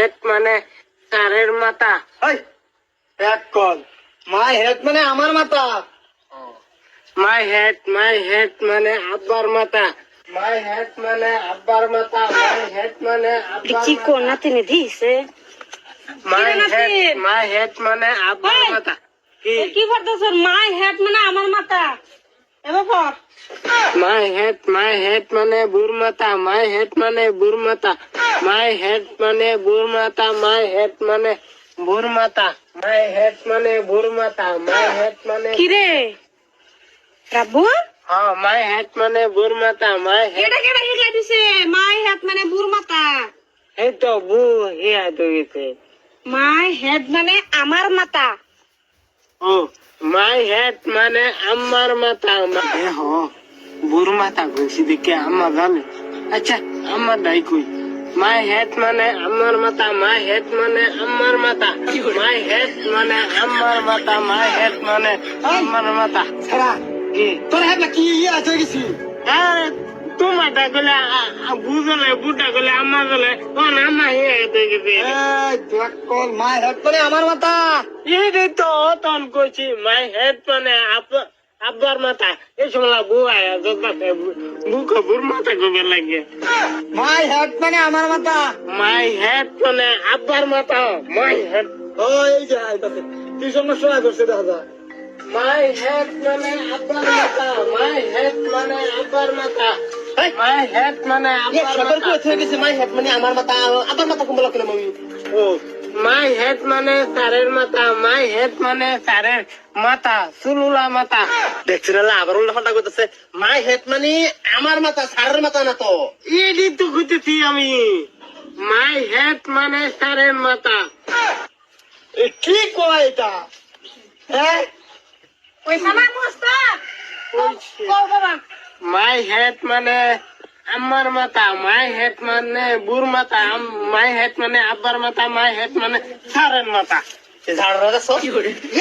Head মানে স্যারের মাথা। এই এক কল মাই হেড মানে আমার মাথা। মাই হেড মানে আব্বার মাথা। মাই হেড মানে আব্বার মাথা। মাই হেড মানে আব্বার কি মাথা। কোনা তিনি দিছে মাই হেড মানে আব্বার এই! মাথা। কি কি করতেছ? মাই হেড মানে আমার মাথা। এবার পর মাই হেড মানে বুর মাথা। মাই হেড মানে বুর মাথা। মাই হেড মানে বুর মাথা। মাই হেড মানে বুর মাথা। মাই হেড মানে বুর মাথা। মাই হেড মানে কি রে রাব্বু? হ্যাঁ মাই হেড মানে বুর মাথা। মাই হেড এটা কেডা শিখাই দিছে? মাই হেড মানে বুর মাথা। এই তো বু হিয়া তো গেছে। মাই হেড মানে আমার মাথা। ও মাই হেড মানে আমার মাথা। হ বুর মাথা কইছি দেখে আম্মা জানে। আচ্ছা আম্মা দাই কই মাই হেড মানে আমার মাথা। মাই হেড মানে আমার মাথা। মাই হেড মানে আমার মাথা। মাই হেড মানে আমার মাথা। ছাড়া কি তোর হেড কি আছে গেছি? আরে তোমারটা গলে বুঝলে বুটা গলে আম্মা গলে তখন আম্মা হিয়া তো গেছে। এই এক কল মাই হেড মানে আমার মাথা। এই তো তখন কইছি মাই হেড মানে আব্বার মাথা। এই সময় বউ আয়া দোকানে বুকে বুর মাথা গোবে লাগে। মাই হেড মানে আমার মাথা। মাই হেড মানে আব্বার মাথা। মাই হেড ও এই যে আইতাছে টিউশন সময় করছে দেখা যায়। মাই হেড মানে আব্বার মাথা। মাই হেড মানে আব্বার মাথা। মাই হেড মানে এক আব্বার সতর্ক মাথা। হয়ে গেছে মাই হেড মানে আমার মাথা। আবার মাথা কুম্বলা কেন আমি? ও মাই হেড মানে স্যারের মাথা। মাই হেড মানে স্যারের মাথা চুলুলা মাথা। দেখছেন না আবার উল্টা পাল্টা করতেছে। মাই হেড মানে আমার মাথা, সারের মাথা না তো। এডি তো খুঁজেছি আমি। মাই হেড মানে স্যারের মাথা। এ কি কয় এটা? হ্যাঁ ওই সামাই মুস্তা কও বাবা। মাই হেড মানে আমার মাথা। মাই হেড মানে বুর মাথা। মাই হেড মানে আব্বার মাথা। মাই হেড মানে স্যারের মাথা। ঝাড়া সব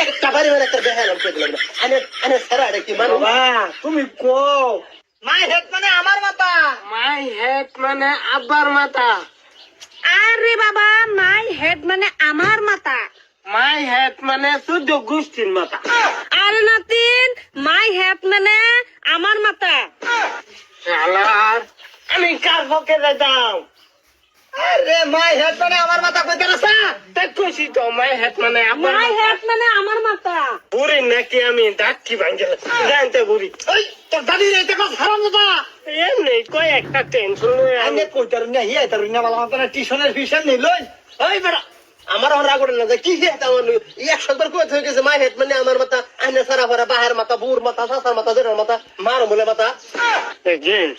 একটা বাড়ি মানে একটা দেখালাম কে দিলাম আনে আনে সারা এটা কি মানে? তুমি কও মাই হেড মানে আমার মাথা। মাই হেড মানে আব্বার মাথা। আরে বাবা, মাই হেড মানে আমার মাথা। মাই হেড মানে 14 গোষ্ঠীর মাথা। আরে নাতিন, মাই হেড মানে আমার মাথা। শালার আমি কার পক্ষে যাইতাম? আরে মাই হেড মানে আমার মাথা কইতে রাসা। তাই কইছি তো মাই হেড মানে আব্বার মাই মাথা। হেড মানে আমার মাথা। বুড়ি নাকি আমি ডাক্কি ভাঙ্গে জানতে বুড়ি। ওই তোর দাদি রে এটা কথা হারাম দাদা। এমনি কই একটা টেনশন লই আমি। আনে কইতার না হিয়া তার না বালা মাথা টিউশনের ফিশন নিলই। ওই বেটা আমার হরা করে না কি কি এটা আমার এক সদর কই হয়ে গেছে মাই হেড মানে আমার মাথা আনে সারা ভরা বাহার মাথা বুর মাথা সাসার মাথা জেরার মাথা মার বলে মাথা। Again.